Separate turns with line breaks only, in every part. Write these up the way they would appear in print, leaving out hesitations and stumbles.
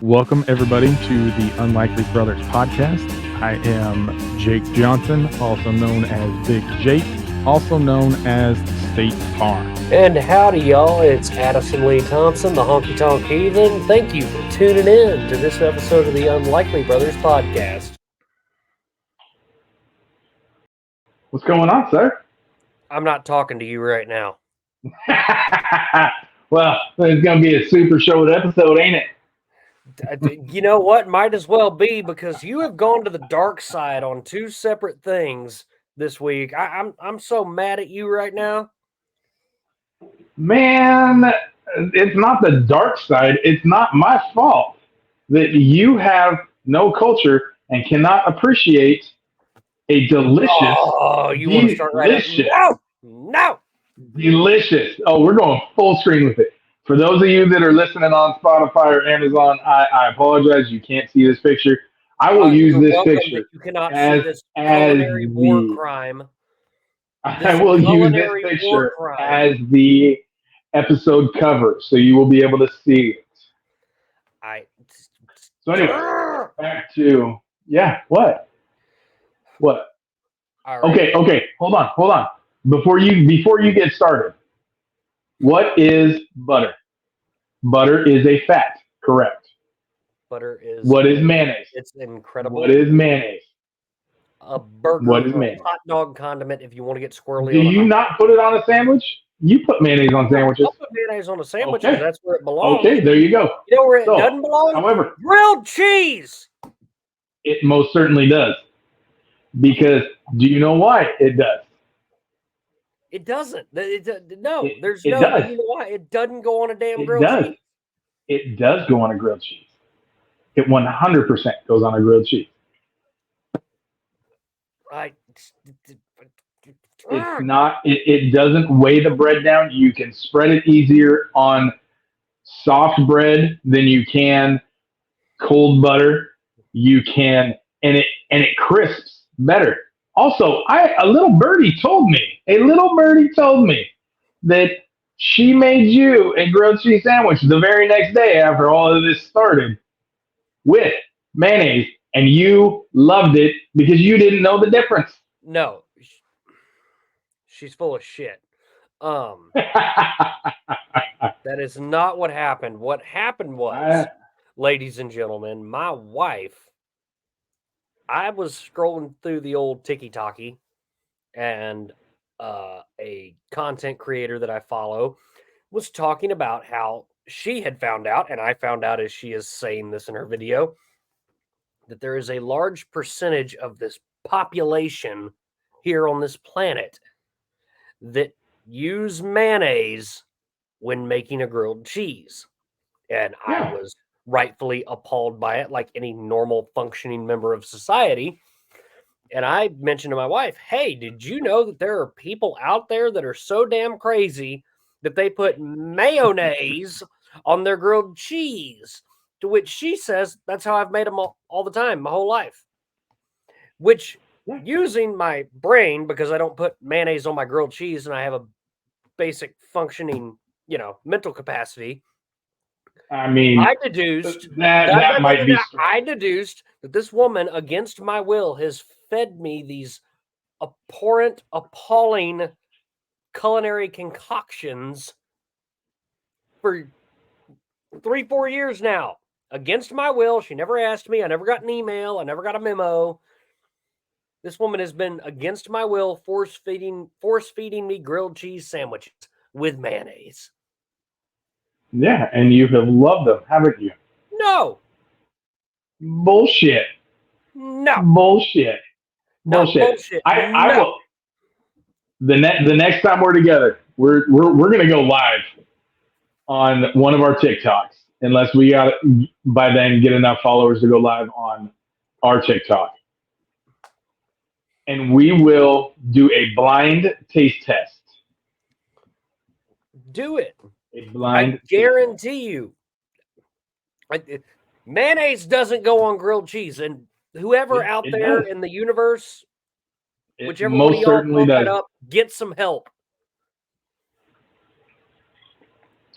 Welcome, everybody, to the Unlikely Brothers podcast. I am Jake Johnson, also known as Big Jake, also known as State Farm.
And howdy, y'all. It's Addison Lee Thompson, the Honky Tonk Heathen. Thank you for tuning in to this episode of the Unlikely Brothers podcast.
What's going on, sir?
I'm not talking to you right now.
Well, it's going to be a super short episode, ain't it?
You know what? Might as well be, because you have gone to the dark side on two separate things this week. I'm so mad at you right now.
Man, it's not the dark side. It's not my fault that you have no culture and cannot appreciate a delicious.
Oh, you want to start right up? No.
Delicious. Oh, we're going full screen with it. For those of you that are listening on Spotify or Amazon, I apologize. You can't see this picture. I will use this picture.
You cannot see this culinary war crime.
I will use this picture as the episode cover, so you will be able to see it. So anyway, back to what? All right. Okay. Hold on. Before you get started, what is butter? Butter is a fat, correct?
Butter is.
What is mayonnaise?
It's incredible.
What is mayonnaise?
A burger.
What is mayonnaise?
Hot dog condiment. If you want to get squirrely.
Do you not put it on a sandwich? You put mayonnaise on sandwiches.
I'll put mayonnaise on a sandwich.
Okay.
That's where it belongs.
Okay, there you go.
You know where it doesn't belong?
However,
grilled cheese.
It most certainly does. Because do you know why it does?
It doesn't. There's
It
no.
does.
You know why? It doesn't go on a damn grilled cheese.
It does go on a grilled cheese. It 100% goes on a grilled cheese. It's not. It doesn't weigh the bread down. You can spread it easier on soft bread than you can cold butter. You can, and it crisps better. Also, a little birdie told me that she made you a grilled cheese sandwich the very next day after all of this started with mayonnaise, and you loved it because you didn't know the difference.
No. She's full of shit. That is not what happened. What happened was, ladies and gentlemen, my wife, I was scrolling through the old TikTok, and a content creator that I follow was talking about how she had found out, and I found out as she is saying this in her video, that there is a large percentage of this population here on this planet that use mayonnaise when making a grilled cheese. And I was rightfully appalled by it, like any normal functioning member of society. And I mentioned to my wife, hey, did you know that there are people out there that are so damn crazy that they put mayonnaise on their grilled cheese? To which she says, that's how I've made them all the time, my whole life. Which, using my brain, because I don't put mayonnaise on my grilled cheese and I have a basic functioning, mental capacity.
I mean,
I deduced I deduced that this woman, against my will, has fed me these abhorrent, appalling culinary concoctions for 3-4 years now. Against my will. She never asked me. I never got an email. I never got a memo. This woman has been, against my will, force feeding me grilled cheese sandwiches with mayonnaise.
Yeah, and you have loved them, haven't you?
No.
Bullshit.
No.
Bullshit.
No,
bullshit.
Bullshit.
I will. the next time we're together, we're gonna go live on one of our TikToks, unless we got by then get enough followers to go live on our TikTok, and we will do a blind taste test.
Do it.
A blind.
I guarantee you. Mayonnaise doesn't go on grilled cheese, and whoever out there in the universe, whichever one of y'all brought that up, get some help.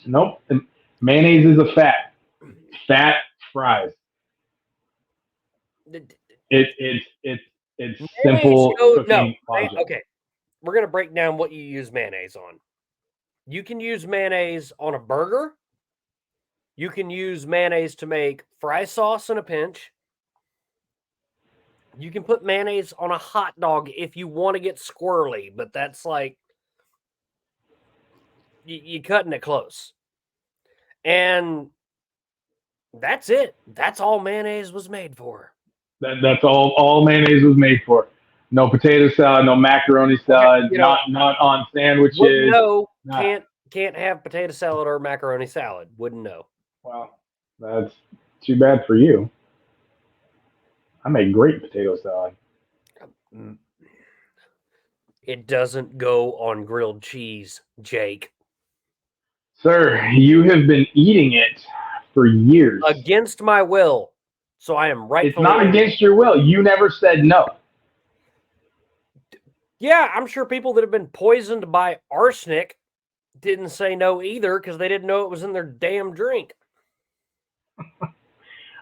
Nope. Mayonnaise is a fat. Fat fries. It's simple cooking logic.
Okay. We're gonna break down what you use mayonnaise on. You can use mayonnaise on a burger. You can use mayonnaise to make fry sauce in a pinch. You can put mayonnaise on a hot dog if you want to get squirrely, but that's like you're cutting it close. And that's it. That's all mayonnaise was made for.
That's all mayonnaise was made for. No potato salad, no macaroni salad, not on sandwiches.
No, can't have potato salad or macaroni salad. Wouldn't know.
Well, that's too bad for you. I make great potato salad.
It doesn't go on grilled cheese, Jake.
Sir, you have been eating it for years.
Against my will. So I am rightfully...
It's not against your will. You never said no.
Yeah, I'm sure people that have been poisoned by arsenic didn't say no either because they didn't know it was in their damn drink.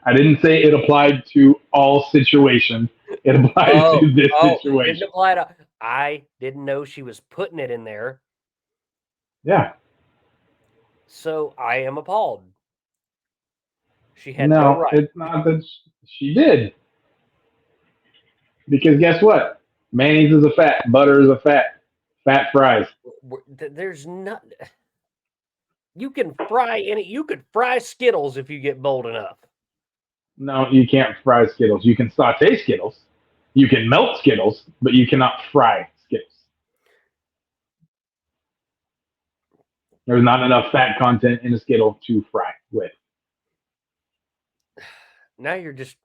I didn't say it applied to all situations. It applied to this situation.
Didn't apply to... I didn't know she was putting it in there.
Yeah.
So I am appalled. She had no right.
It's not that she did. Because guess what? Mayonnaise is a fat. Butter is a fat. Fat fries.
There's not... You can fry any... You could fry Skittles if you get bold enough.
No, you can't fry Skittles. You can saute Skittles. You can melt Skittles, but you cannot fry Skittles. There's not enough fat content in a Skittle to fry with.
Now you're just...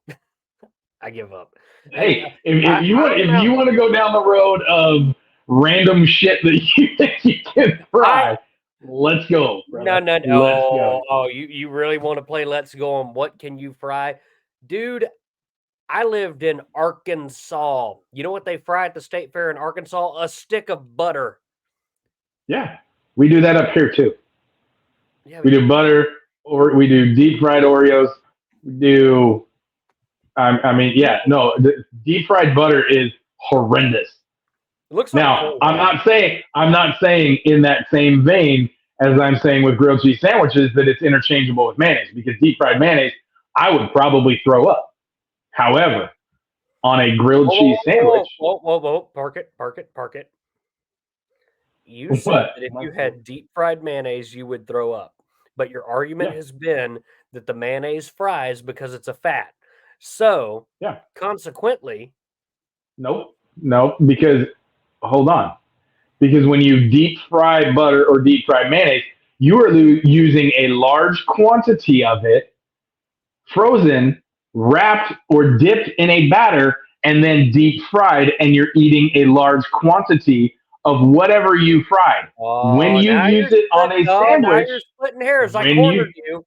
I give up.
Hey, if you want to go down the road of random shit that you can fry, let's go.
Brother. No. Oh, you really want to play Let's Go on what can you fry? Dude, I lived in Arkansas. You know what they fry at the state fair in Arkansas? A stick of butter.
Yeah, we do that up here too. Yeah, we do butter, or we do deep fried Oreos. We do, deep fried butter is horrendous.
It looks
now, like I'm not saying in that same vein as I'm saying with grilled cheese sandwiches that it's interchangeable with mayonnaise, because deep fried mayonnaise, I would probably throw up. However, on a grilled cheese sandwich...
Whoa. Park it. You said that if you had deep fried mayonnaise, you would throw up. But your argument has been that the mayonnaise fries because it's a fat. So, consequently...
Nope, because... Hold on. Because when you deep fry butter or deep fry mayonnaise, you are using a large quantity of it, frozen, wrapped or dipped in a batter, and then deep fried, and you're eating a large quantity of whatever you fried. When you use it on a sandwich...
Now you're splitting hairs. I cornered you.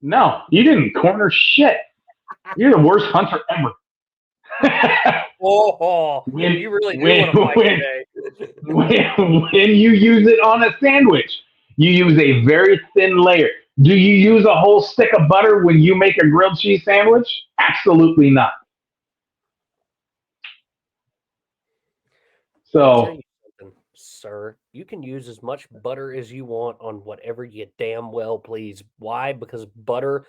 No, you didn't corner shit. You're the worst hunter ever.
You really do want to fight today.
When you use it on a sandwich, you use a very thin layer. Do you use a whole stick of butter when you make a grilled cheese sandwich? Absolutely not. So,
sir, you can use as much butter as you want on whatever you damn well please. Why? Because butter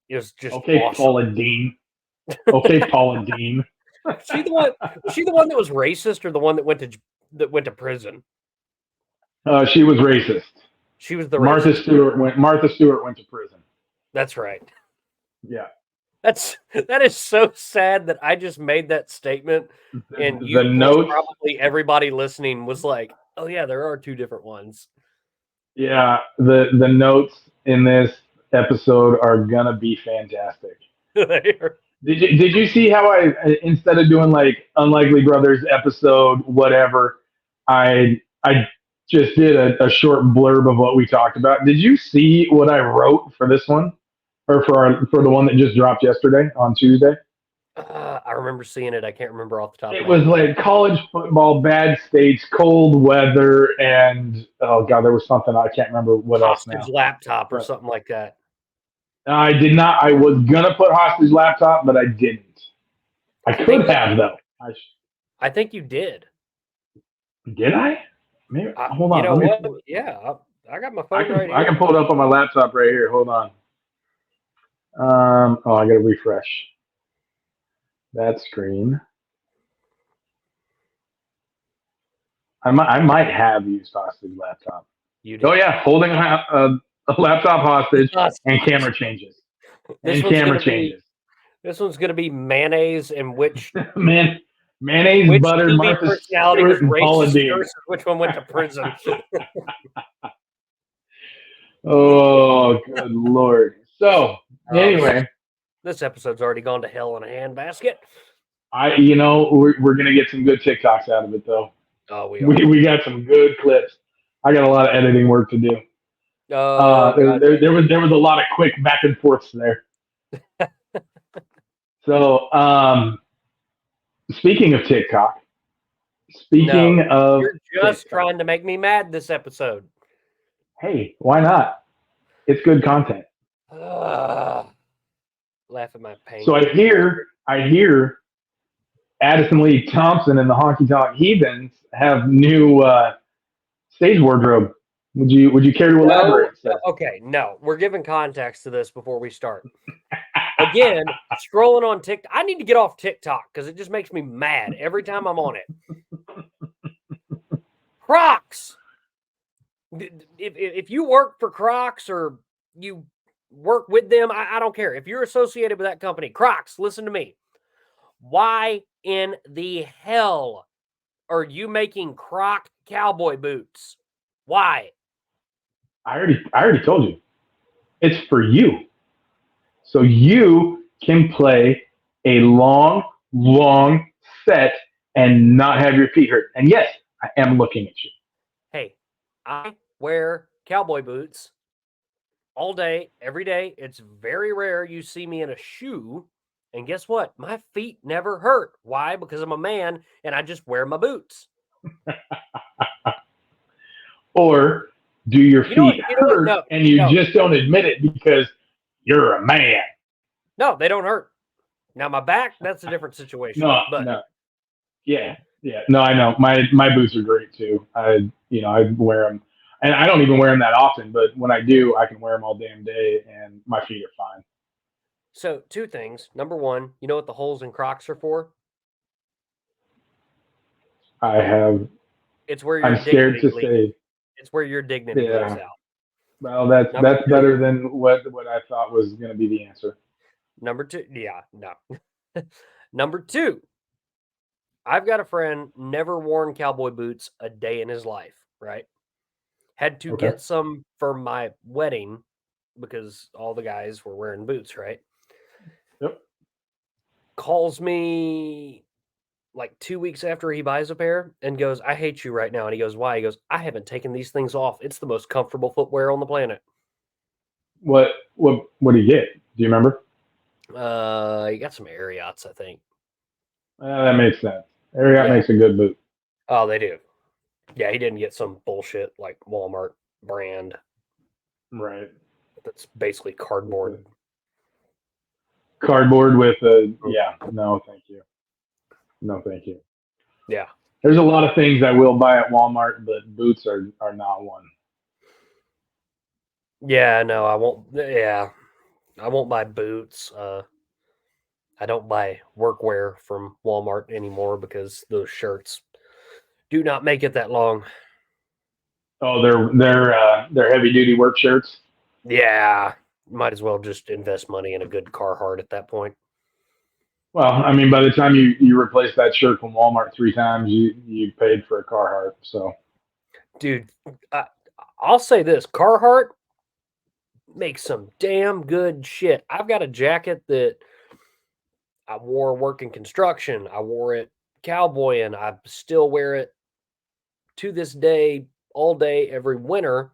is just awesome.
Paula Deen. Okay, Paula Deen.
She the one that was racist, or the one that went to prison?
She was racist.
She was the
Martha Stewart went to prison.
That's right.
Yeah.
That is so sad that I just made that statement, and
The
you
notes,
probably everybody listening was like, "Oh yeah, there are two different ones."
yeah, the notes in this episode are gonna be fantastic. Did you see how I, instead of doing like Unlikely Brothers episode whatever, I just did a short blurb of what we talked about. Did you see what I wrote for this one, or for the one that just dropped yesterday on Tuesday?
I remember seeing it. I can't remember off the top of
It
my
was
head.
like college football, bad states, cold weather, and oh god, there was something I can't remember what else now.
Hostage laptop or something like that.
I did not. I was gonna put hostage laptop, but I didn't. I could have though.
I think you did.
Did I? Maybe. Hold on.
You know what? Yeah, I got my phone right here.
I can pull it up on my laptop right here. Hold on. Oh, I gotta refresh that screen. I might have used hostage laptop.
You did.
Oh yeah, holding a laptop hostage and camera changes.
This one's gonna be mayonnaise and which
mayonnaise, butter, Martha Stewart, and Paula Deen.
Which one went to prison?
Oh, good lord. So anyway,
this episode's already gone to hell in a handbasket.
We're gonna get some good TikToks out of it though.
Oh, we
got some good clips. I got a lot of editing work to do. There was a lot of quick back and forths there. So, speaking of TikTok,
you're just trying to make me mad this episode.
Hey, why not? It's good content.
Laugh at my pain.
So I hear Addison Lee Thompson and the Honky Tonk Heathens have new stage wardrobe. Would you care to elaborate?
Okay, no. We're giving context to this before we start. Again, scrolling on TikTok. I need to get off TikTok because it just makes me mad every time I'm on it. Crocs. If you work for Crocs or you work with them, I don't care. If you're associated with that company, Crocs, listen to me. Why in the hell are you making Croc cowboy boots? Why?
I already told you. It's for you. So you can play a long set and not have your feet hurt. And yes, I am looking at you.
Hey, I wear cowboy boots all day, every day. It's very rare you see me in a shoe. And guess what? My feet never hurt. Why? Because I'm a man and I just wear my boots.
Or do your feet hurt and you just don't admit it because you're a man?
No, they don't hurt. Now my back, that's a different situation.
No. Yeah. No, I know. My boots are great too. I wear them, and I don't even wear them that often. But when I do, I can wear them all damn day, and my feet are fine.
So 2 things. Number 1, you know what the holes in Crocs are for?
I have.
It's where your
I'm scared to say.
It's where your dignity lives out.
Well, that's better than what I thought was going to be the answer.
Number 2, no. Number 2, I've got a friend never worn cowboy boots a day in his life, right? Had to get some for my wedding because all the guys were wearing boots, right?
Yep.
Calls me like 2 weeks after he buys a pair and goes, "I hate you right now." And he goes, "Why?" He goes, "I haven't taken these things off. It's the most comfortable footwear on the planet."
What did he get? Do you remember?
He got some Ariats, I think.
That makes sense. Ariat makes a good boot.
Oh, they do. Yeah, he didn't get some bullshit like Walmart brand.
Right.
That's basically cardboard.
Cardboard with no, thank you. No, thank you.
Yeah.
There's a lot of things I will buy at Walmart, but boots are not one.
Yeah, no, I won't. Yeah, I won't buy boots. I don't buy workwear from Walmart anymore because those shirts do not make it that long.
Oh, they're heavy duty work shirts.
Yeah, might as well just invest money in a good Carhartt at that point.
Well, I mean, by the time you replace that shirt from Walmart 3 times, you paid for a Carhartt. So,
dude, I'll say this: Carhartt makes some damn good shit. I've got a jacket that I wore working construction. I wore it cowboying. I still wear it to this day, all day, every winter.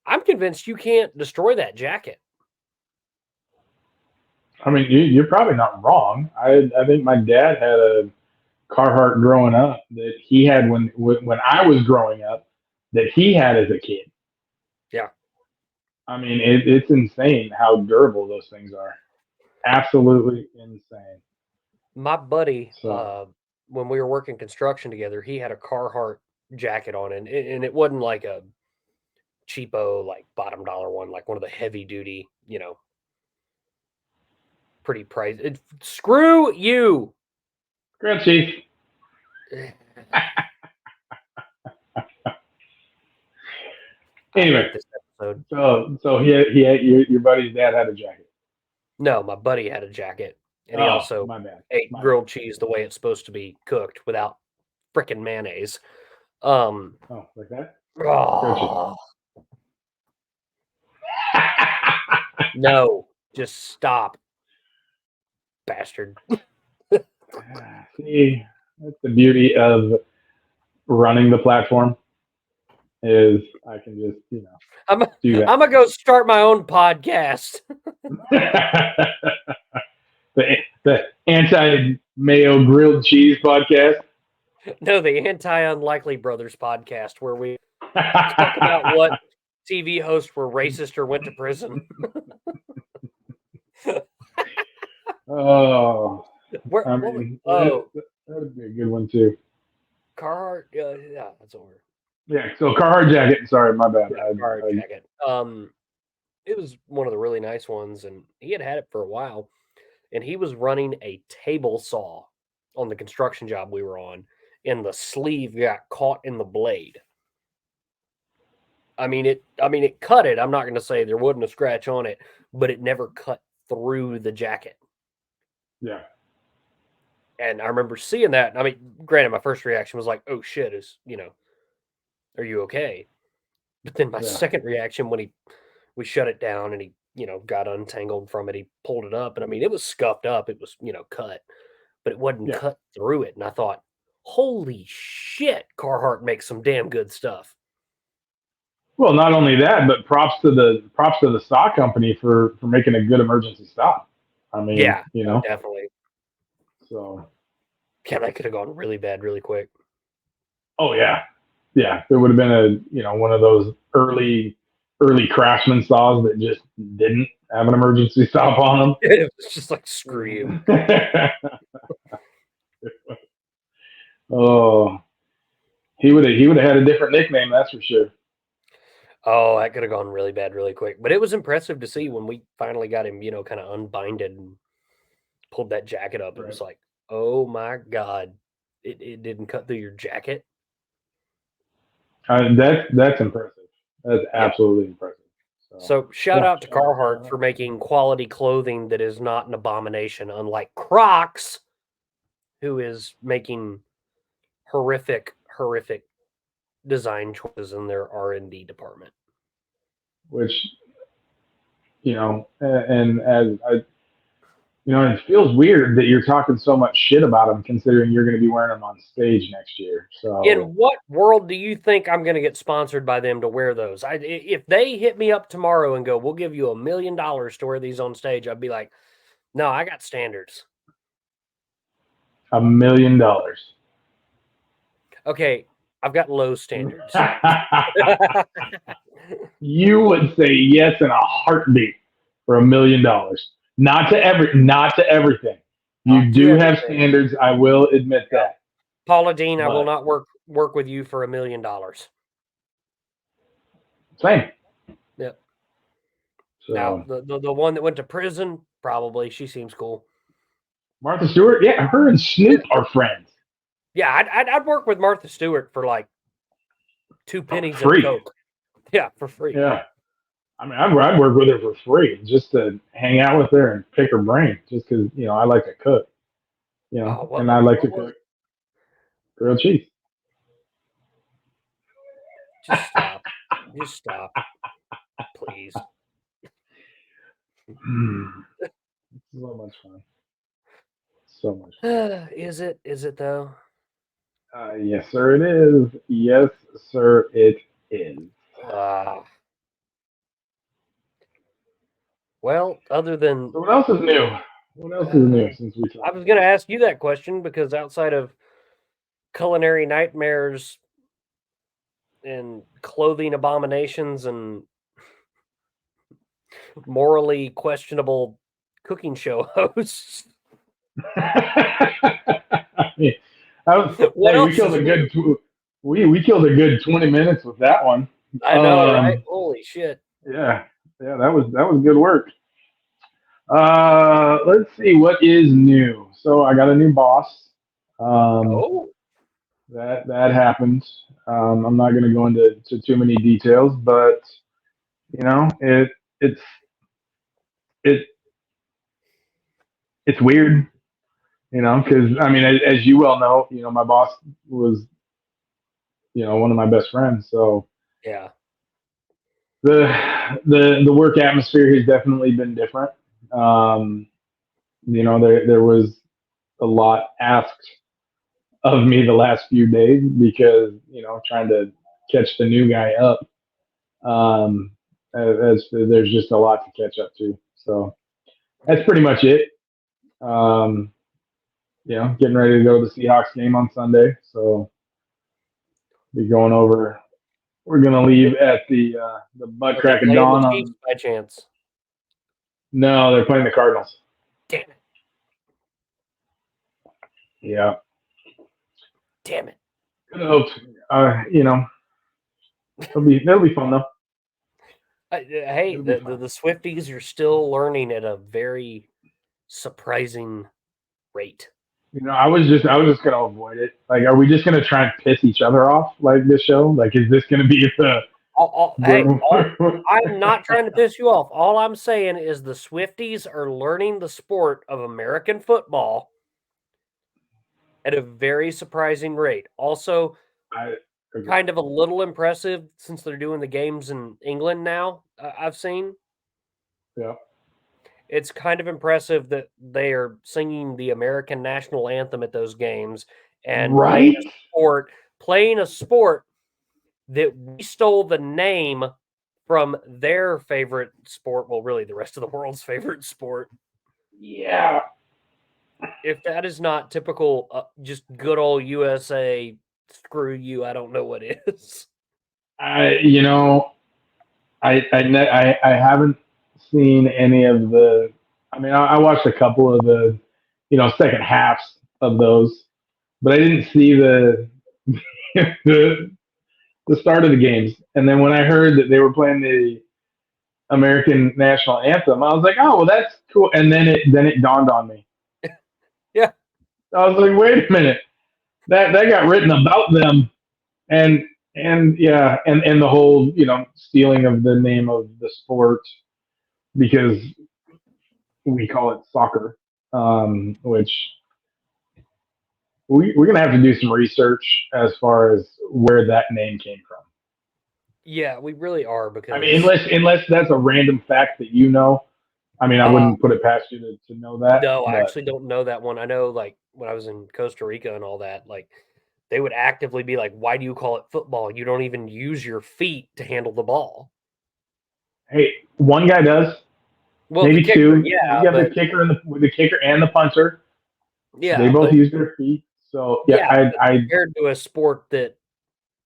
I'm convinced you can't destroy that jacket.
I mean, you're probably not wrong. I think my dad had a Carhartt growing up that he had when I was growing up that he had as a kid.
Yeah.
I mean, it's insane how durable those things are. Absolutely insane.
My buddy, when we were working construction together, he had a Carhartt jacket on, and it wasn't like a cheapo, like bottom dollar one, like one of the heavy duty, pretty price. Screw you,
Chief. Anyway,
this episode.
So he had your buddy's dad had a jacket.
No, my buddy had a jacket, and he also ate grilled cheese the way it's supposed to be cooked without frickin' mayonnaise.
Like that?
Oh. No, just stop, bastard.
See, that's the beauty of running the platform. Is I can just do that.
I'm gonna go start my own podcast.
the anti-mayo grilled cheese podcast.
No, the anti-unlikely brothers podcast, where we talk about what TV hosts were racist or went to prison.
Oh, that would be a good one too.
Carhartt, yeah, that's over.
Yeah, so Carhartt jacket. Sorry, my bad.
Yeah, Carhartt jacket. It was one of the really nice ones, and he had it for a while. And he was running a table saw on the construction job we were on, and the sleeve got caught in the blade. I mean, it cut it. I'm not going to say there wasn't a scratch on it, but it never cut through the jacket.
Yeah.
And I remember seeing that. I mean, granted, my first reaction was like, "Oh shit, are you okay?" But then my second reaction when we shut it down and he, got untangled from it, he pulled it up, and I mean, it was scuffed up. It was, cut, but it wasn't cut through it. And I thought, holy shit, Carhartt makes some damn good stuff.
Well, not only that, but props to the stock company for making a good emergency stop. I mean,
definitely.
So,
yeah, that could have gone really bad really quick.
Oh yeah, there would have been one of those early Craftsman saws that just didn't have an emergency stop on them.
It was just like, screw you.
Oh, he would have had a different nickname, that's for sure.
Oh, that could have gone really bad really quick. But it was impressive to see when we finally got him, kind of unbinded and pulled that jacket up. It was like, oh my God, it didn't cut through your jacket.
That's impressive. That's absolutely impressive.
So shout out to Carhartt for making quality clothing that is not an abomination, unlike Crocs, who is making horrific design choices in their R&D department.
Which, and as it feels weird that you're talking so much shit about them, considering you're going to be wearing them on stage next year. So,
in what world do you think I'm going to get sponsored by them to wear those? If they hit me up tomorrow and go, "We'll give you $1 million to wear these on stage," I'd be like, "No, I got standards."
$1 million.
Okay, I've got low standards.
You would say yes in a heartbeat for $1 million. Not to everything. You do have standards. I will admit that.
Paula, Deen, I will not work with you for $1 million.
Same.
Yep.
So,
now the one that went to prison, probably, she seems cool.
Martha Stewart, yeah, her and Snoop are friends.
Yeah, I'd work with Martha Stewart for like 2 pennies and a Coke. Yeah, for free.
Yeah. I mean, I'd work with her for free just to hang out with her and pick her brain, just because I like to cook,
Oh,
and I like to
was
cook grilled cheese.
Just stop. Just stop. Please.
So much fun. So much fun.
Is it? Is it though?
Yes, sir, it is. Yes, sir, it is.
Well, other than...
So what else is new? What else is new since we talked?
I was going to ask you that question because outside of culinary nightmares and clothing abominations and morally questionable cooking show hosts.
We killed a good we killed a good 20 minutes with that one.
I know, right? Holy shit.
Yeah, that was good work. Let's see what is new. So I got a new boss. That happened. I'm not going to go into too many details, but it's it it's weird, because I mean, as you well know, my boss was one of my best friends, so
yeah,
the work atmosphere has definitely been different. There was a lot asked of me the last few days because trying to catch the new guy up. As there's just a lot to catch up to, so that's pretty much it. Getting ready to go to the Seahawks game on Sunday, so be going over. We're gonna leave at the butt crack of dawn.
The Chiefs by chance?
No, they're playing the Cardinals.
Damn it!
Yeah.
Damn it!
Good hopes. That'll be fun though.
Hey, the Swifties are still learning at a very surprising rate.
I was just gonna avoid it. Like, are we just gonna try and piss each other off like this show? Like, is this gonna be the?
I'm not trying to piss you off. All I'm saying is the Swifties are learning the sport of American football at a very surprising rate. Also, kind of a little impressive since they're doing the games in England now. I've seen.
Yeah.
It's kind of impressive that they are singing the American national anthem at those games and playing a sport that we stole the name from their favorite sport. Well, really the rest of the world's favorite sport.
Yeah.
If that is not typical, just good old USA, screw you, I don't know what is.
I haven't seen any of the. I mean, I watched a couple of the, second halves of those, but I didn't see the the start of the games. And then when I heard that they were playing the American national anthem, I was like, oh, well, that's cool. And then it dawned on me.
Yeah.
I was like, wait a minute, that got written about them, and yeah, and the whole stealing of the name of the sport because we call it soccer, which we're gonna have to do some research as far as where that name came from.
Yeah, we really are, because
I mean, unless that's a random fact that I mean, I wouldn't put it past you to know that.
No, I actually don't know that one. I know, like, when I was in Costa Rica and all that, like, they would actively be like, why do you call it football? You don't even use your feet to handle the ball.
Hey, one guy does.
Well,
maybe
kicker,
two.
Yeah,
you have the kicker and the kicker and the punter.
Yeah,
they both use their feet. So yeah, I
compared to a sport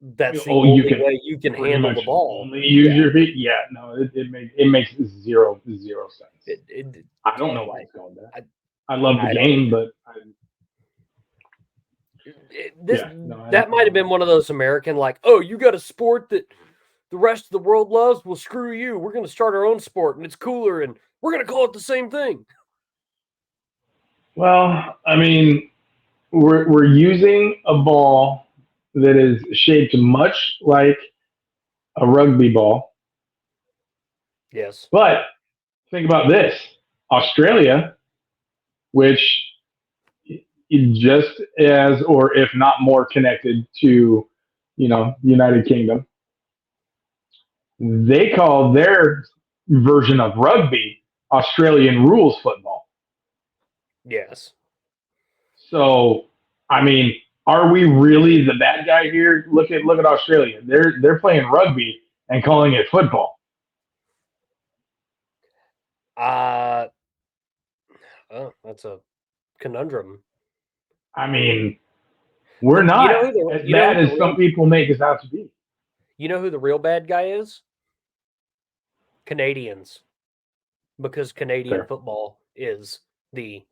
that's the only way you can handle the ball.
Only use your feet. Yeah, no, it makes zero sense. I don't know why it's called that. I love the game, but
that might have been one of those American, like, oh, you got a sport that the rest of the world loves? Well, screw you. We're going to start our own sport, and it's cooler, and we're going to call it the same thing.
Well, I mean, we're using a ball that is shaped much like a rugby ball,
Yes.
But think about this. Australia, which is just as, or if not more connected to, United Kingdom, they call their version of rugby Australian rules football.
Yes.
So, I mean, are we really the bad guy here? Look at Australia. They're playing rugby and calling it football.
Oh, that's a conundrum.
I mean, we're not as bad as some people make us out to be.
You know who the real bad guy is? Canadians. Because Canadian football is the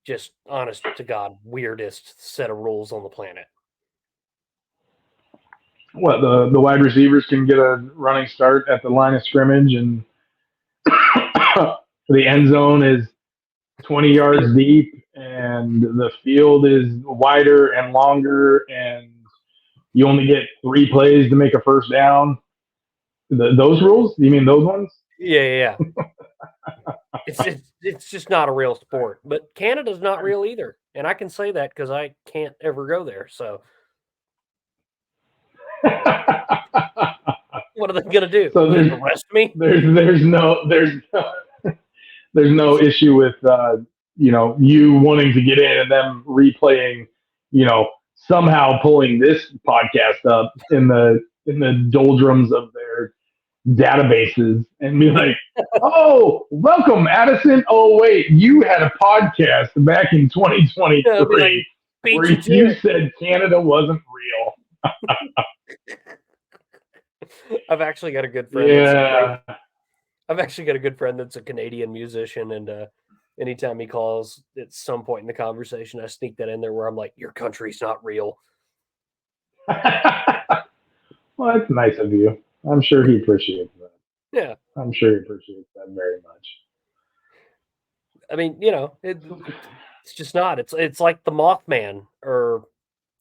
just honest to God weirdest set of rules on the planet.
What, the wide receivers can get a running start at the line of scrimmage, and the end zone is 20 yards deep, and the field is wider and longer, and you only get 3 plays to make a first down. Those rules? You mean those ones?
Yeah. It's just not a real sport. But Canada's not real either, and I can say that because I can't ever go there. So, what are they gonna do?
So
arrest me?
There's no issue with you wanting to get in and them replaying, somehow pulling this podcast up in the doldrums of their databases and be like, oh, welcome, Addison. Oh, wait, you had a podcast back in 2023 where you said Canada wasn't real.
I've actually got a good friend. Yeah. I've actually got a good friend that's a Canadian musician, and anytime he calls at some point in the conversation, I sneak that in there where I'm like, your country's not real.
Well, that's nice of you. I'm sure he appreciates that.
Yeah.
I'm sure he appreciates that very much.
I mean, it's just not. It's like the Mothman or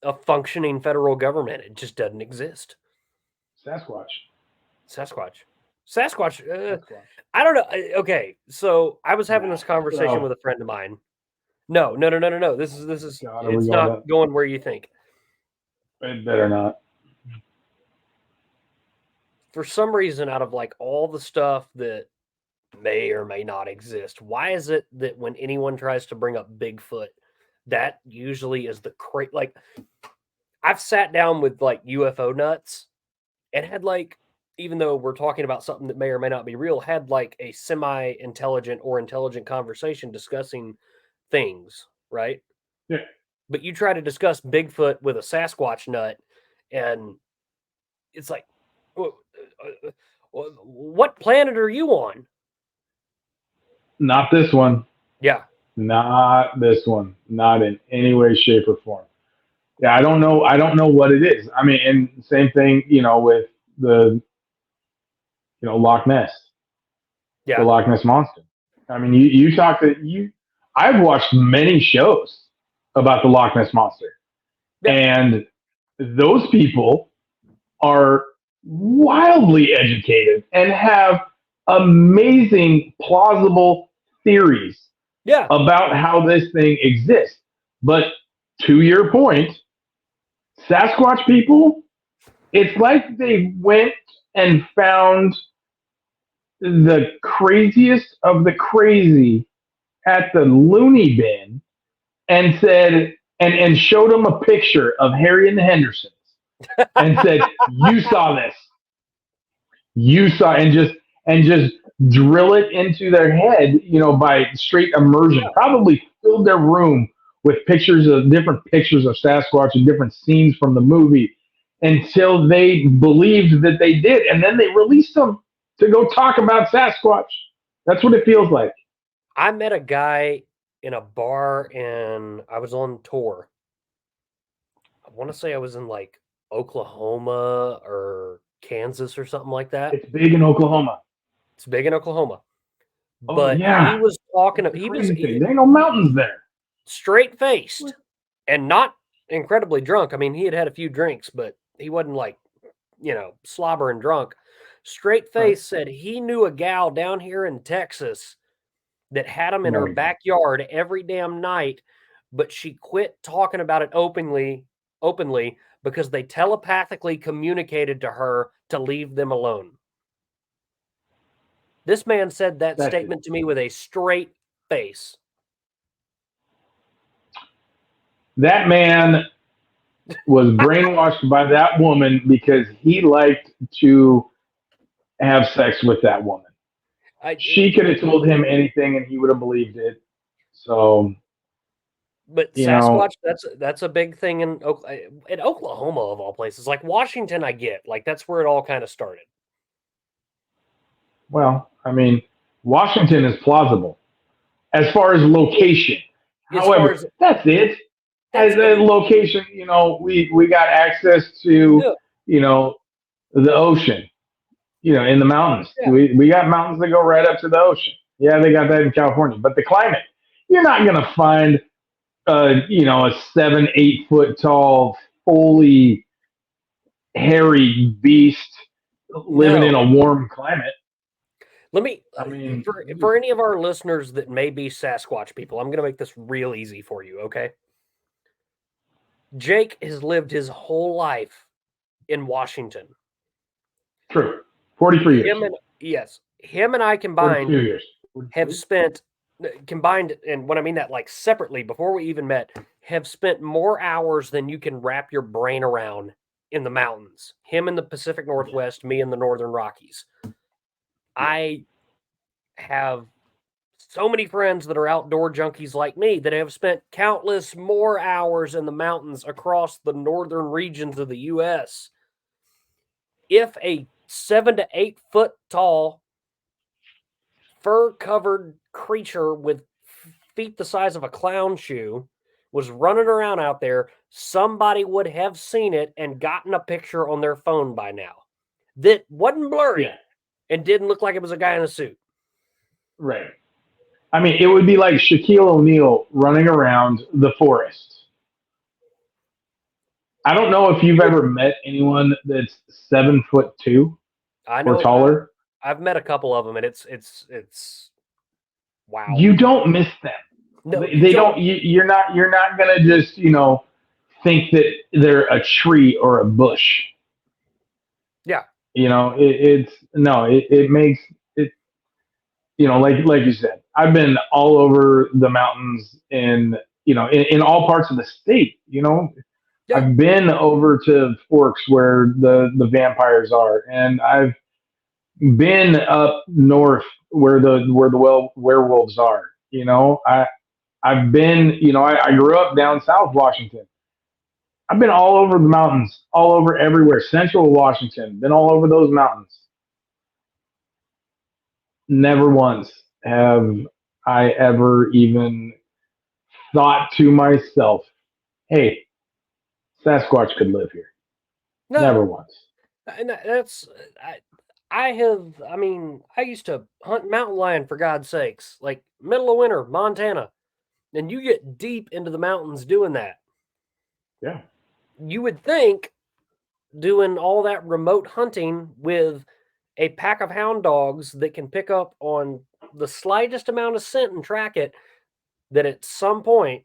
a functioning federal government. It just doesn't exist.
Sasquatch.
I don't know. Okay, so I was having this conversation with a friend of mine. No. This is it's not going where you think.
It better not.
For some reason, out of like all the stuff that may or may not exist, why is it that when anyone tries to bring up Bigfoot, that usually is the like I've sat down with like UFO nuts and had like, even though we're talking about something that may or may not be real, had like a semi-intelligent or intelligent conversation discussing things, right?
Yeah.
But you try to discuss Bigfoot with a Sasquatch nut, and it's like, what planet are you on?
Not this one.
Yeah.
Not this one. Not in any way, shape, or form. Yeah, I don't know. I don't know what it is. I mean, and same thing, with the, Loch Ness.
Yeah.
The Loch Ness Monster. I mean, you talk to I've watched many shows about the Loch Ness Monster. Yeah. And those people are wildly educated and have amazing, plausible theories about how this thing exists. But to your point, Sasquatch people, it's like they went and found the craziest of the crazy at the loony bin and said, and showed them a picture of Harry and the Hendersons and said, you saw this. You saw, and just drill it into their head, by straight immersion. Probably filled their room with different pictures of Sasquatch and different scenes from the movie until they believed that they did. And then they released them to go talk about Sasquatch. That's what it feels like.
I met a guy in a bar I was on tour. I want to say I was in like Oklahoma or Kansas or something like that.
It's big in Oklahoma.
Oh, but yeah. He was talking.
There ain't no mountains there.
Straight faced and not incredibly drunk. I mean, he had had a few drinks, but he wasn't like, slobbering drunk. straight face said he knew a gal down here in Texas that had him in her backyard every damn night, but she quit talking about it openly because they telepathically communicated to her to leave them alone. This man said that statement to me with a straight face.
That man was brainwashed by that woman because he liked to have sex with that woman. She could have told him anything and he would have believed it. So,
but Sasquatch, that's a big thing in Oklahoma of all places. Like Washington, I get, like that's where it all kind of started.
Well, I mean, Washington is plausible as far as location. However, that's it. As a location, we got access to, the ocean, in the mountains. Yeah. We got mountains that go right up to the ocean. Yeah, they got that in California. But the climate, you're not going to find, a 7-8 foot tall, fully hairy beast living in a warm climate.
Let me, for any of our listeners that may be Sasquatch people, I'm going to make this real easy for you, okay? Jake has lived his whole life in Washington.
True. 43 years.
Him and I combined have spent, and when I mean that, like separately, before we even met, have spent more hours than you can wrap your brain around in the mountains. Him in the Pacific Northwest, me in the Northern Rockies. I have so many friends that are outdoor junkies like me that have spent countless more hours in the mountains across the northern regions of the U.S. If a 7 to 8 foot tall, fur-covered creature with feet the size of a clown shoe was running around out there, somebody would have seen it and gotten a picture on their phone by now that wasn't blurry and didn't look like it was a guy in a suit.
Right. I mean, it would be like Shaquille O'Neal running around the forest. I don't know if you've ever met anyone that's 7'2" or taller.
I've met a couple of them, and it's wow.
You don't miss them. No, they don't. You're not gonna just think that they're a tree or a bush.
Yeah.
It makes it. Like you said, I've been all over the mountains in all parts of the state. Yeah. I've been over to Forks where the vampires are, and I've been up north where the werewolves are. I've been, I grew up down South Washington. I've been all over the mountains, all over everywhere. Central Washington, been all over those mountains. Never once have I ever even thought to myself, hey, Sasquatch could live here. No. Never once.
And that's, I used to hunt mountain lion, for God's sakes, like middle of winter, Montana. And you get deep into the mountains doing that.
Yeah.
You would think doing all that remote hunting with a pack of hound dogs that can pick up on the slightest amount of scent and track it, that at some point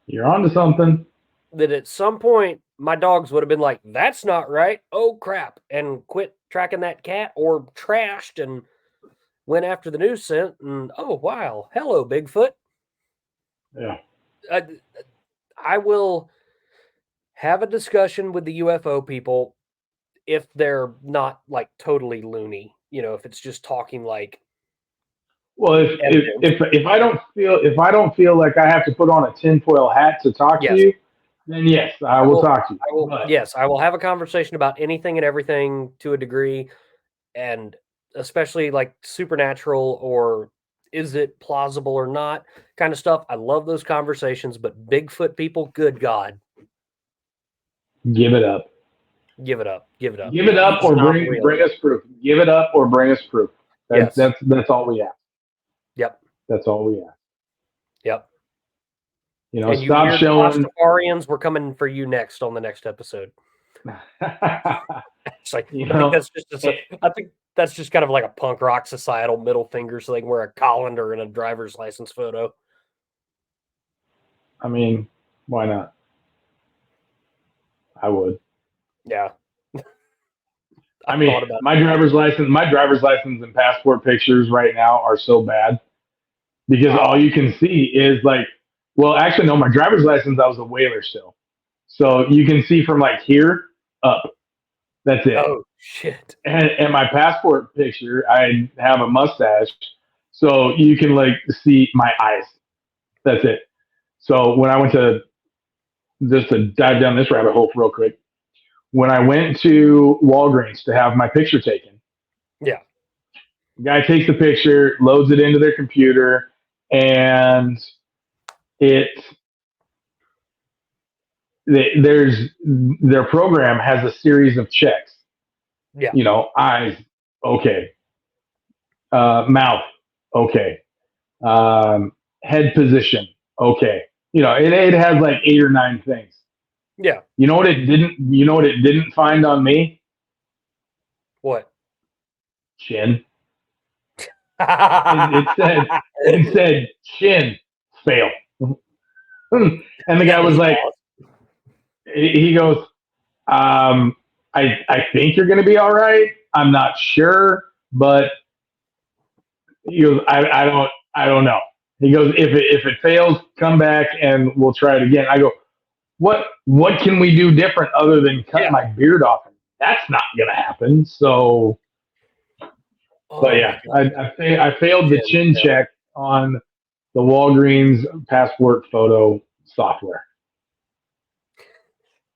you're onto something.
That at some point my dogs would have been like, that's not right. Oh crap. And quit tracking that cat or trashed and went after the new scent. And oh, wow. Hello, Bigfoot.
Yeah.
I will have a discussion with the UFO people if they're not like totally loony, if it's just talking like.
Well, if I don't feel like I have to put on a tinfoil hat to talk to you, then yes, I will talk to you.
Yes, I will have a conversation about anything and everything to a degree, and especially like supernatural or is it plausible or not kind of stuff. I love those conversations, but Bigfoot people, good God.
Give it up.
Give it up. Give it up.
Give it up or bring us proof. Give it up or bring us proof. That's all we ask.
Yep.
That's all we ask.
Yep.
Stop showing.
Rastafarians, we're coming for you next on the next episode. It's like, I think that's just kind of like a punk rock societal middle finger, so they can wear a colander in a driver's license photo.
I mean, why not? I would.
Yeah.
I mean, my driver's license and passport pictures right now are so bad because all you can see is like, well, actually, no, my driver's license, I was a whaler still. So you can see from like here up. That's it.
Oh, shit.
And my passport picture, I have a mustache. So you can like see my eyes. That's it. So when I went to, just to dive down this rabbit hole real quick, when I went to Walgreens to have my picture taken,
yeah,
the guy takes the picture, loads it into their computer, and their program has a series of checks.
Yeah,
you know, eyes, okay, mouth, okay, head position, okay. You know, it has like 8 or 9 things.
Yeah.
You know what it didn't? You know what it didn't find on me?
What?
Chin. it said chin fail. And the guy was like, he goes, I think you're going to be all right. I'm not sure, but he goes, I don't know. He goes, if it fails, come back and we'll try it again. I go, what can we do different other than cut my beard off? That's not going to happen. So, but yeah, I failed the chin check on the Walgreens passport photo software.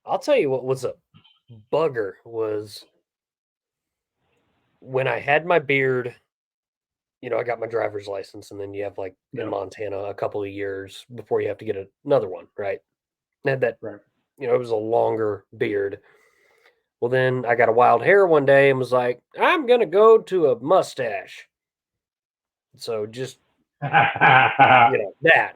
I'll tell you what was a bugger was when I had my beard. You know, I got my driver's license, and then you have like in Montana a couple of years before you have to get another one, right? I had that,
right.
You know, it was a longer beard. Well, then I got a wild hair one day and was like, I'm gonna go to a mustache. So just that.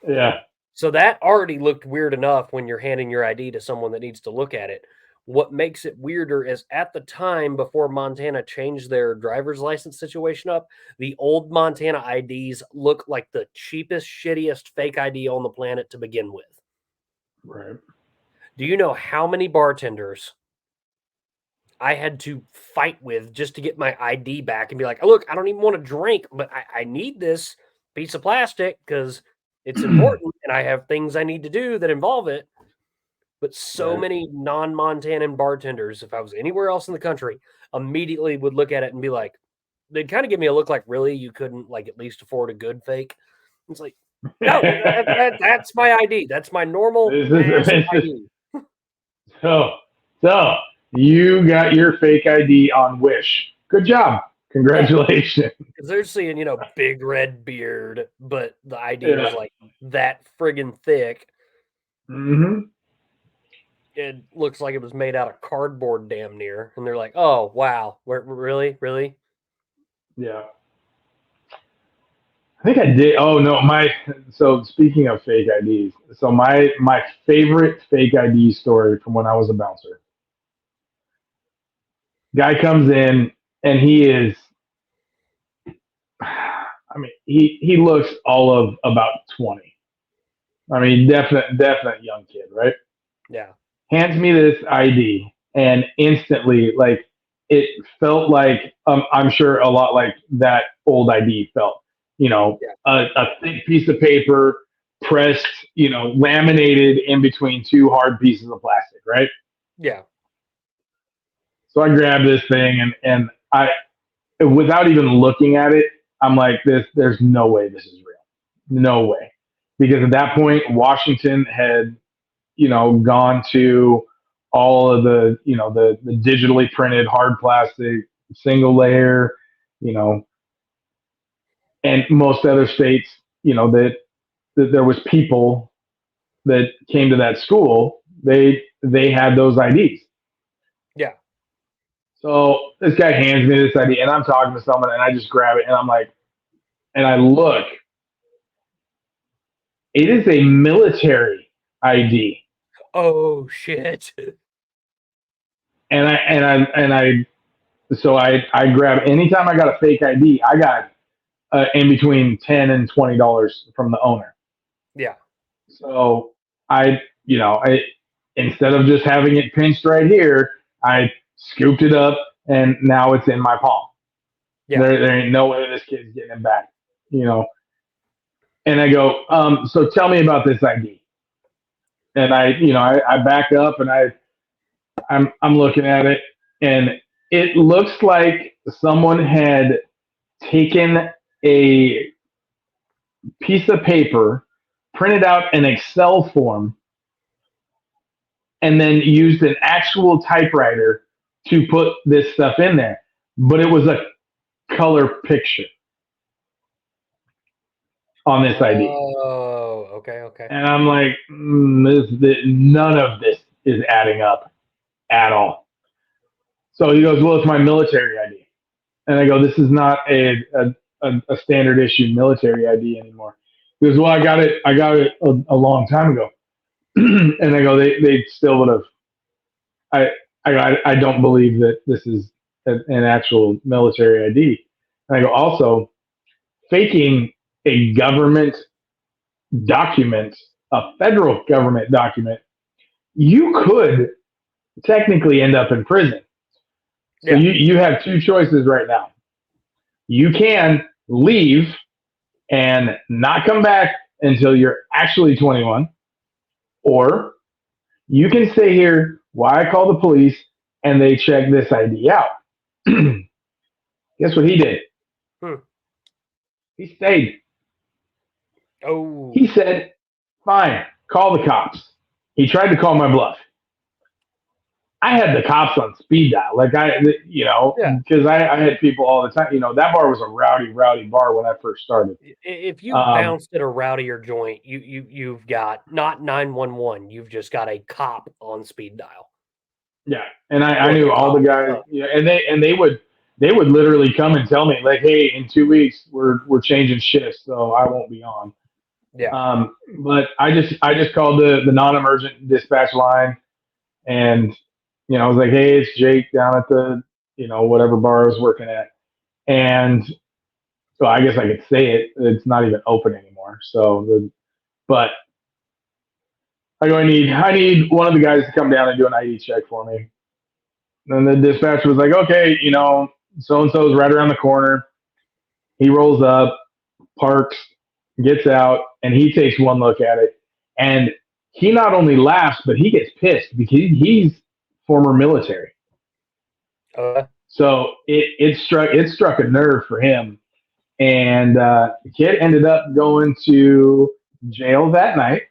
Yeah.
So that already looked weird enough when you're handing your ID to someone that needs to look at it. What makes it weirder is at the time before Montana changed their driver's license situation up, the old Montana IDs look like the cheapest, shittiest fake ID on the planet to begin with.
Right.
Do you know how many bartenders I had to fight with just to get my ID back and be like, look, I don't even want to drink, but I need this piece of plastic because it's important and I have things I need to do that involve it. But so many non-Montanan bartenders, if I was anywhere else in the country, immediately would look at it and be like, they'd kind of give me a look like, really, you couldn't like at least afford a good fake? It's like, no, that's my ID. That's my normal ID.
So you got your fake ID on Wish. Good job. Congratulations.
Because they're seeing, you know, big red beard, but the ID was like that friggin' thick.
Mm-hmm.
It looks like it was made out of cardboard damn near. And they're like, oh, wow. Really? Really?
Yeah. I think I did. Oh, no. So speaking of fake IDs, so my favorite fake ID story from when I was a bouncer. Guy comes in and he is, I mean, he looks all of about 20. I mean, definite young kid, right?
Yeah.
Hands me this ID, and instantly, like, it felt like, I'm sure a lot like that old ID felt. You know, a thick piece of paper pressed, you know, laminated in between 2 hard pieces of plastic, right?
Yeah.
So I grabbed this thing and I, without even looking at it, I'm like, there's no way this is real. No way. Because at that point, Washington had, you know, gone to all of the, you know, the digitally printed hard plastic, single layer, you know, and most other states, you know, that there was people that came to that school, they had those IDs.
Yeah.
So this guy hands me this ID and I'm talking to someone and I just grab it and I'm like, and I look, it is a military ID.
Oh, shit.
So I grab anytime I got a fake ID, I got in between $10 and $20 from the owner.
Yeah.
So I instead of just having it pinched right here, I scooped it up and now it's in my palm. Yeah. There ain't no way this kid's getting it back, And I go, so tell me about this ID. And I back up and I'm looking at it, and it looks like someone had taken a piece of paper, printed out an Excel form, and then used an actual typewriter to put this stuff in there. But it was a color picture on this ID.
Oh, okay.
And I'm like, none of this is adding up at all. So he goes, well, it's my military ID. And I go, this is not a standard issue military ID anymore. He goes, well, I got it a long time ago. And I go, they still would have. I don't believe that this is an actual military ID. And I go, also, faking a government document, a federal government document, you could technically end up in prison. So you have two choices right now. You can leave and not come back until you're actually 21, or you can stay here while I call the police and they check this ID out. Guess what he did? He stayed.
Oh.
He said, fine, call the cops. He tried to call my bluff. I had the cops on speed dial, because I had people all the time. That bar was a rowdy bar when I first started.
If you bounced at a rowdier joint, you've got not 911, you've just got a cop on speed dial.
Yeah, and I knew all the guys. Yeah, and they would literally come and tell me like, hey, in 2 weeks we're changing shifts, so I won't be on.
Yeah.
But I just called the non-emergent dispatch line, and I was like, hey, it's Jake down at the whatever bar I was working at, and so I guess I could say it. It's not even open anymore. But I go, I need one of the guys to come down and do an ID check for me. And the dispatcher was like, okay, so and so is right around the corner. He rolls up, parks, gets out, and he takes one look at it. And he not only laughs, but he gets pissed because he's former military. So it struck a nerve for him. And the kid ended up going to jail that night.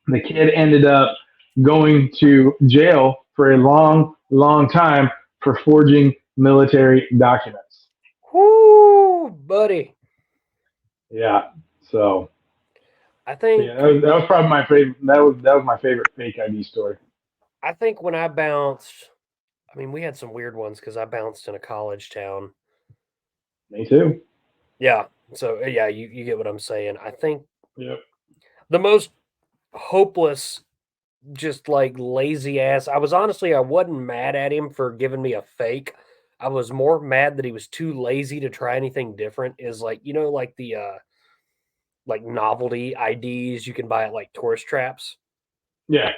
The kid ended up going to jail for a long, long time for forging military documents.
Whoo, buddy.
Yeah. So
I think
that was probably my favorite. That was my favorite fake ID story.
I think when I bounced, we had some weird ones because I bounced in a college town.
Me too.
Yeah. So yeah, you get what I'm saying. I think
the
most hopeless, just like lazy ass. I wasn't mad at him for giving me a fake. I was more mad that he was too lazy to try anything different. Is like the like novelty IDs you can buy at like tourist traps.
Yeah.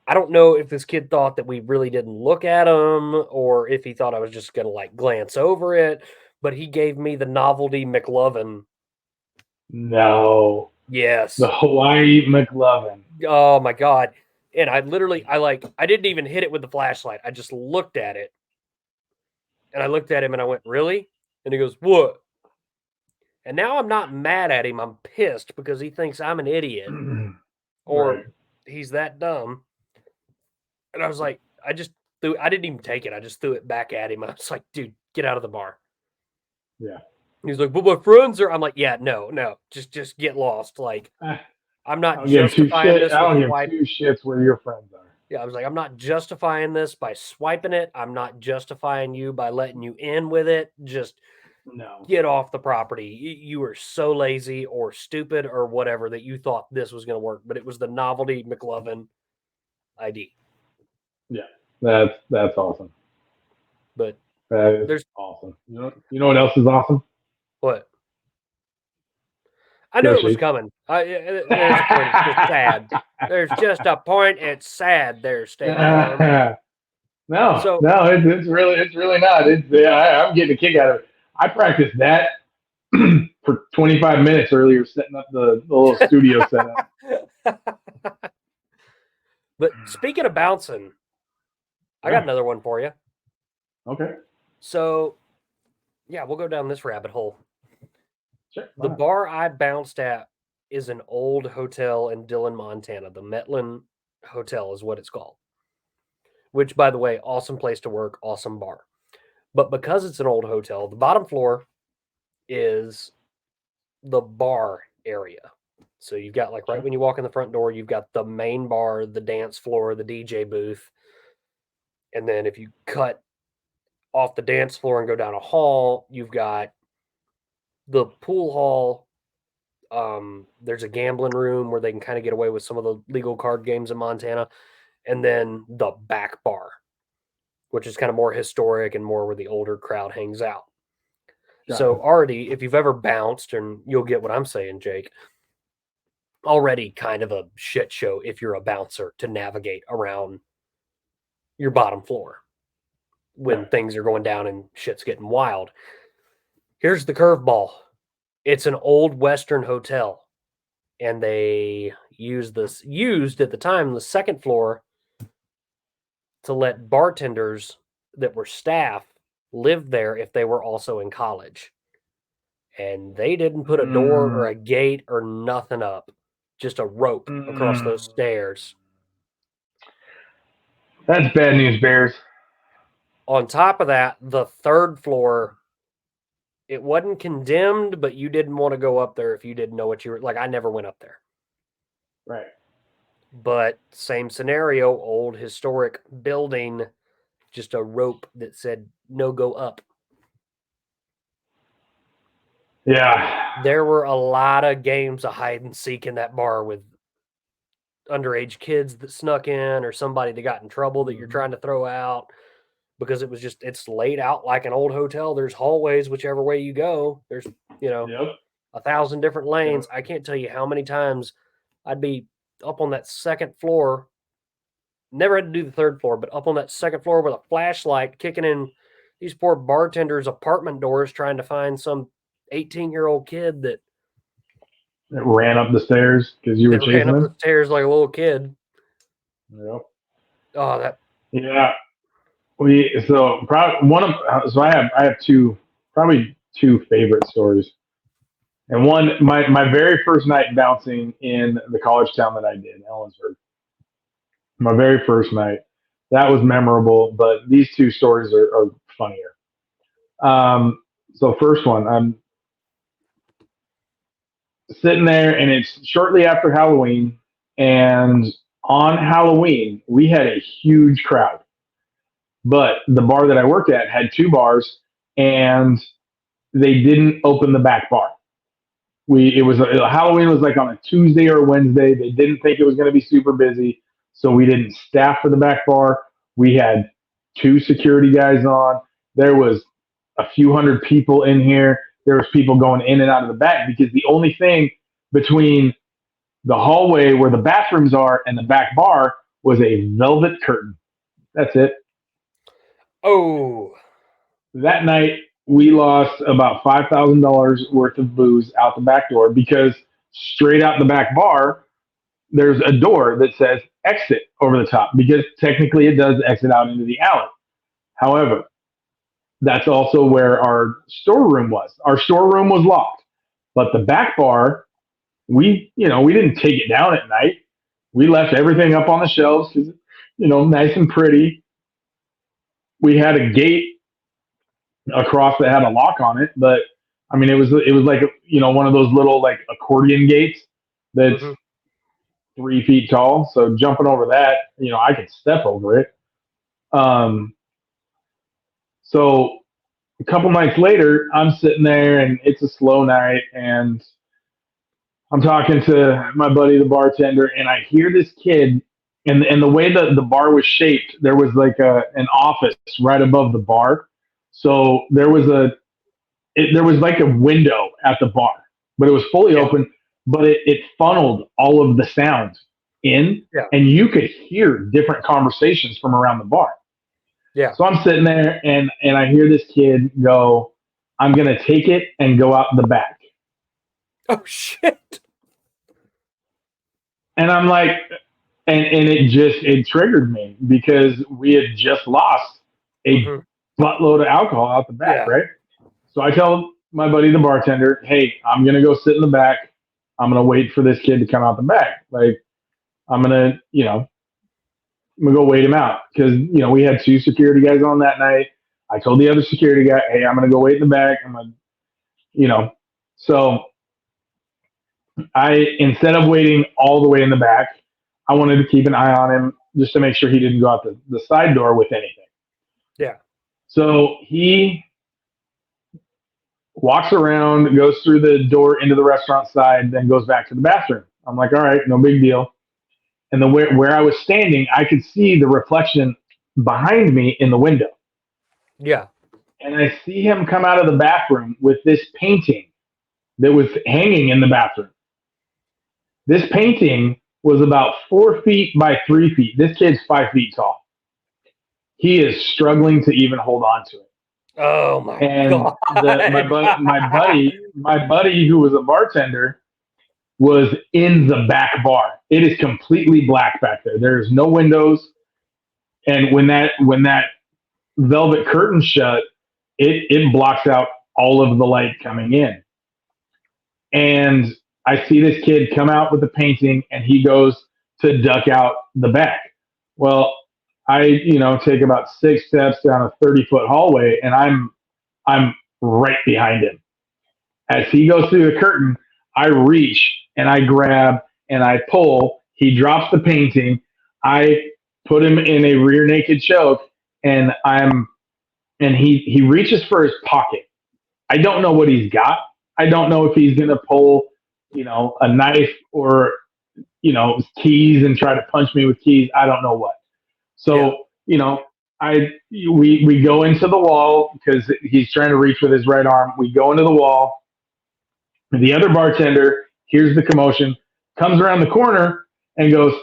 I don't know if this kid thought that we really didn't look at him or if he thought I was just going to like glance over it, but he gave me the novelty McLovin.
No.
Yes.
The Hawaii McLovin.
Oh my God. And I didn't even hit it with the flashlight. I just looked at it. And I looked at him and I went, really? And he goes, what? And now I'm not mad at him. I'm pissed because he thinks I'm an idiot or he's that dumb. And I was like, I didn't even take it. I just threw it back at him. I was like, dude, get out of the bar.
Yeah.
He's like, but my friends are. I'm like, yeah, no, just get lost. Like, I'm not justifying this.
I don't give two shits where your friends are.
Yeah, I was like, I'm not justifying this by swiping it. I'm not justifying you by letting you in with it. Just get off the property. You were so lazy or stupid or whatever that you thought this was going to work, but it was the novelty McLovin ID.
Yeah, that's awesome.
But
that is
there's
awesome. You know what else is awesome?
What? I knew
Go,
it was
Chief.
coming. There's a point. It's just sad. There's just a point. It's sad. There, State Farm.
No,
So
no, it's really not. I'm getting a kick out of it. I practiced that for 25 minutes earlier, setting up the little studio setup.
But speaking of bouncing, I got another one for you.
Okay.
So, yeah, we'll go down this rabbit hole.
Sure.
The bar I bounced at is an old hotel in Dillon, Montana. The Metlin Hotel is what it's called. Which, by the way, awesome place to work, awesome bar. But because it's an old hotel, the bottom floor is the bar area. So you've got like right when you walk in the front door, you've got the main bar, the dance floor, the DJ booth. And then if you cut off the dance floor and go down a hall, you've got the pool hall. There's a gambling room where they can kind of get away with some of the legal card games in Montana. And then the back bar, which is kind of more historic and more where the older crowd hangs out. So already, if you've ever bounced, and you'll get what I'm saying, Jake, already kind of a shit show if you're a bouncer to navigate around your bottom floor when things are going down and shit's getting wild. Here's the curveball. It's an old Western hotel, and they used at the time the second floor to let bartenders that were staff live there if they were also in college. And they didn't put a door or a gate or nothing up, just a rope across those stairs.
That's bad news, Bears.
On top of that, the third floor, it wasn't condemned, but you didn't want to go up there if you didn't know what you were like. I never went up there.
Right.
But same scenario, old historic building, just a rope that said no go up.
Yeah.
There were a lot of games of hide and seek in that bar with underage kids that snuck in or somebody that got in trouble that you're trying to throw out because it's laid out like an old hotel. There's hallways, whichever way you go. There's, 1,000 different lanes. Yep. I can't tell you how many times I'd be up on that second floor. Never had to do the third floor, but up on that second floor with a flashlight kicking in these poor bartenders' apartment doors trying to find some 18-year-old kid that
ran up the stairs because you were chasing him?
Ran up the stairs like a little kid.
Yep.
Oh, that.
Yeah. I have probably two favorite stories. And one, my very first night bouncing in the college town that I did, Ellensburg. My very first night. That was memorable, but these two stories are funnier. So first one, I'm sitting there, and it's shortly after Halloween. And on Halloween, we had a huge crowd. But the bar that I worked at had two bars, and they didn't open the back bar. Halloween was like on a Tuesday or a Wednesday. They didn't think it was going to be super busy, so we didn't staff for the back bar. We had two security guys on. There was a few hundred people in here. There was people going in and out of the back because the only thing between the hallway where the bathrooms are and the back bar was a velvet curtain. That's it.
Oh.
That night, we lost about $5,000 worth of booze out the back door because straight out the back bar, there's a door that says exit over the top because technically it does exit out into the alley. However, that's also where our storeroom was. Our storeroom was locked, but the back bar, we didn't take it down at night. We left everything up on the shelves because, nice and pretty. We had a gate across that had a lock on it, but I mean, it was like, one of those little like accordion gates that's 3 feet tall. So jumping over that, I could step over it. So a couple nights later, I'm sitting there and it's a slow night, and I'm talking to my buddy, the bartender, and I hear this kid and the way that the bar was shaped, there was like an office right above the bar. So there was like a window at the bar, but it was fully open, but it funneled all of the sound in, and you could hear different conversations from around the bar.
Yeah.
So I'm sitting there and I hear this kid go, "I'm going to take it and go out the back."
Oh shit.
And I'm like, and it triggered me because we had just lost a buttload of alcohol out the back, right? So I tell my buddy, the bartender, "Hey, I'm going to go sit in the back. I'm going to wait for this kid to come out the back. Like, I'm going to, I'm going to go wait him out." Because, we had 2 security guys on that night. I told the other security guy, "Hey, I'm going to go wait in the back. I'm going to," so instead of waiting all the way in the back, I wanted to keep an eye on him just to make sure he didn't go out the side door with anything.
Yeah.
So he walks around, goes through the door into the restaurant side, then goes back to the bathroom. I'm like, all right, no big deal. And where I was standing, I could see the reflection behind me in the window.
Yeah.
And I see him come out of the bathroom with this painting that was hanging in the bathroom. This painting was about 4 feet by 3 feet. This kid's 5 feet tall. He is struggling to even hold on to it.
Oh my god!
My buddy, who was a bartender, was in the back bar. It is completely black back there. There's no windows, and when that velvet curtain shut, it blocks out all of the light coming in. And I see this kid come out with the painting, and he goes to duck out the back. Well, I take about 6 steps down a 30-foot hallway, and I'm right behind him. As he goes through the curtain, I reach and I grab and I pull. He drops the painting. I put him in a rear naked choke, and he reaches for his pocket. I don't know what he's got. I don't know if he's gonna pull, a knife or keys and try to punch me with keys. I don't know what. So we go into the wall because he's trying to reach with his right arm. We go into the wall. The other bartender hears the commotion, comes around the corner, and goes,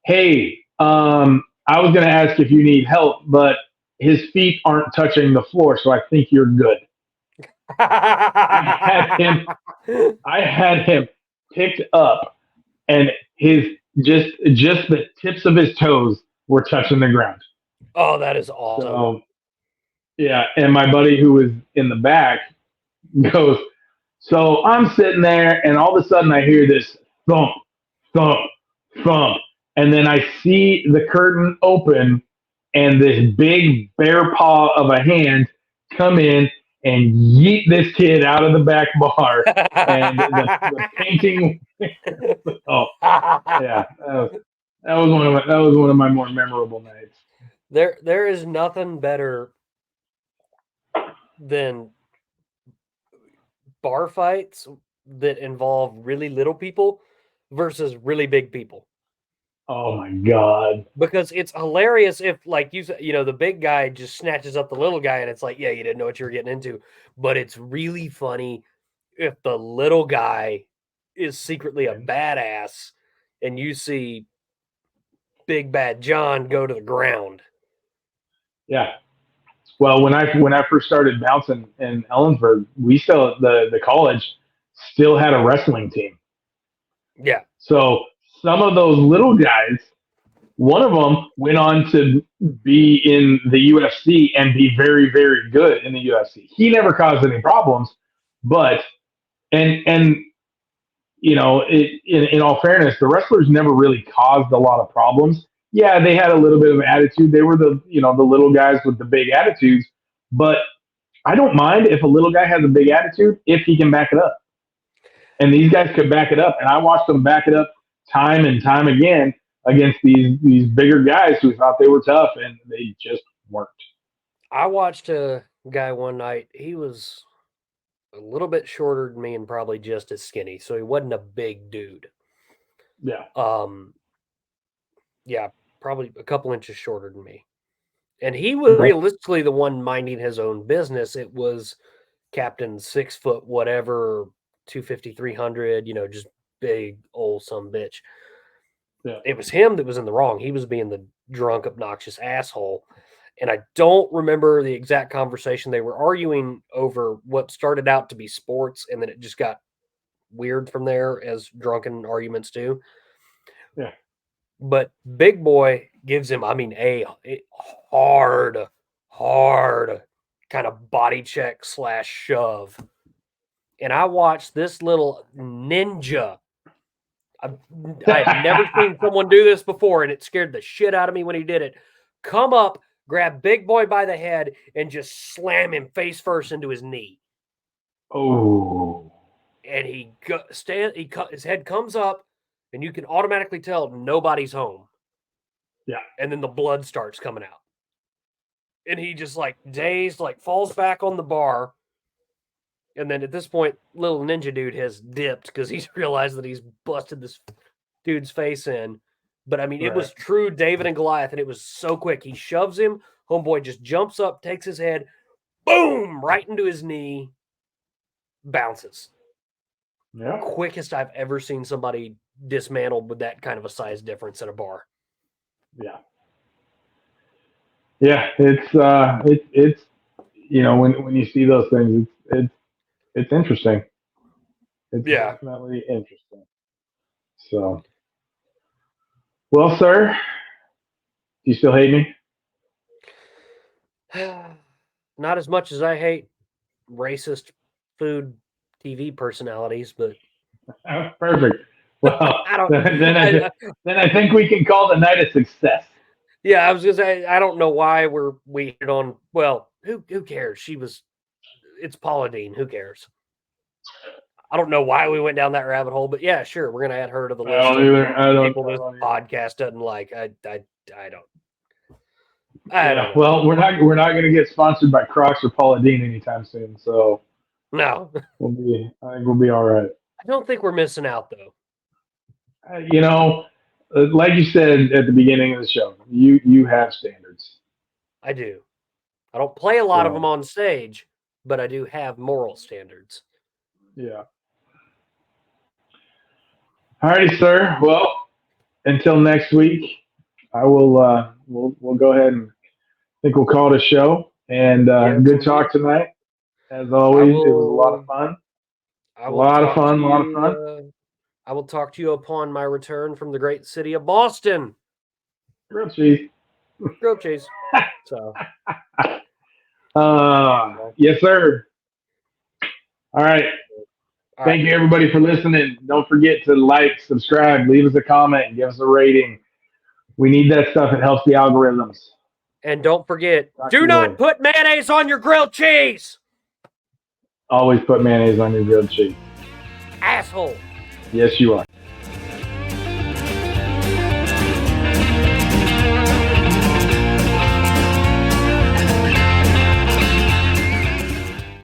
"Hey, I was going to ask if you need help, but his feet aren't touching the floor, so I think you're good." I had him picked up, and his just the tips of his toes were touching the ground.
Oh, that is awesome.
So, yeah, and my buddy who was in the back goes, so I'm sitting there, and all of a sudden I hear this thump, thump, thump, and then I see the curtain open, and this big bear paw of a hand come in and yeet this kid out of the back bar, and the painting. Oh, yeah, that was one of my more memorable nights.
There is nothing better than bar fights that involve really little people versus really big people.
Oh my god!
Because it's hilarious if, like the big guy just snatches up the little guy, and it's like, yeah, you didn't know what you were getting into. But it's really funny if the little guy is secretly a badass, and you see Big Bad John go to the ground.
Yeah. Well, when I first started bouncing in Ellensburg, we still the college still had a wrestling team.
Yeah.
So some of those little guys, one of them went on to be in the UFC and be very, very good in the UFC. He never caused any problems, but in all fairness, the wrestlers never really caused a lot of problems. Yeah, they had a little bit of attitude. They were the little guys with the big attitudes, but I don't mind if a little guy has a big attitude if he can back it up. And these guys could back it up, and I watched them back it up time and time again against these bigger guys who thought they were tough, and they just weren't.
I watched a guy one night. He was a little bit shorter than me and probably just as skinny, so he wasn't a big dude.
Yeah.
Yeah, probably a couple inches shorter than me. And he was realistically the one minding his own business. It was Captain 6 foot whatever, 250, 300, just big old some bitch.
Yeah.
It was him that was in the wrong. He was being the drunk, obnoxious asshole. And I don't remember the exact conversation. They were arguing over what started out to be sports, and then it just got weird from there, as drunken arguments do.
Yeah.
But Big Boy gives him, a hard kind of body check / shove. And I watched this little ninja. I've never seen someone do this before, and it scared the shit out of me when he did it. Come up, grab Big Boy by the head, and just slam him face first into his knee.
Oh.
And his head comes up, and you can automatically tell nobody's home.
Yeah.
And then the blood starts coming out. And he just dazed, falls back on the bar. And then at this point, little ninja dude has dipped because he's realized that he's busted this dude's face in. But it was true David and Goliath, and it was so quick. He shoves him. Homeboy just jumps up, takes his head, boom, right into his knee, bounces.
Yeah.
Quickest I've ever seen somebody dismantled with that kind of a size difference at a bar.
Yeah. Yeah, it's when you see those things, it's interesting. It's definitely interesting. So, well, sir, do you still hate me?
Not as much as I hate racist food TV personalities, but
perfect. Well, then I think we can call the night a success.
Yeah, I was gonna say I don't know why we hit on. Well, who cares? It's Paula Deen. Who cares? I don't know why we went down that rabbit hole, but yeah, sure, we're gonna add her to the list.
I don't.
People this podcast doesn't like. I don't.
Well, we're not going to get sponsored by Crocs or Paula Deen anytime soon, so
no.
I think we'll be all right.
I don't think we're missing out though.
Like you said at the beginning of the show, you have standards.
I do. I don't play a lot of them on stage, but I do have moral standards.
Yeah. All righty, sir. Well, until next week, I will. We'll go ahead and I think we'll call it a show. And good talk tonight, as always. It was a lot of fun. A lot of fun.
I will talk to you upon my return from the great city of Boston.
Grilled cheese.
Grilled cheese. So.
Yes, sir. All right. Thank you, everybody, for listening. Don't forget to like, subscribe, leave us a comment, give us a rating. We need that stuff. It helps the algorithms.
And don't forget, do not put mayonnaise on your grilled cheese.
Always put mayonnaise on your grilled cheese.
Asshole.
Yes, you are.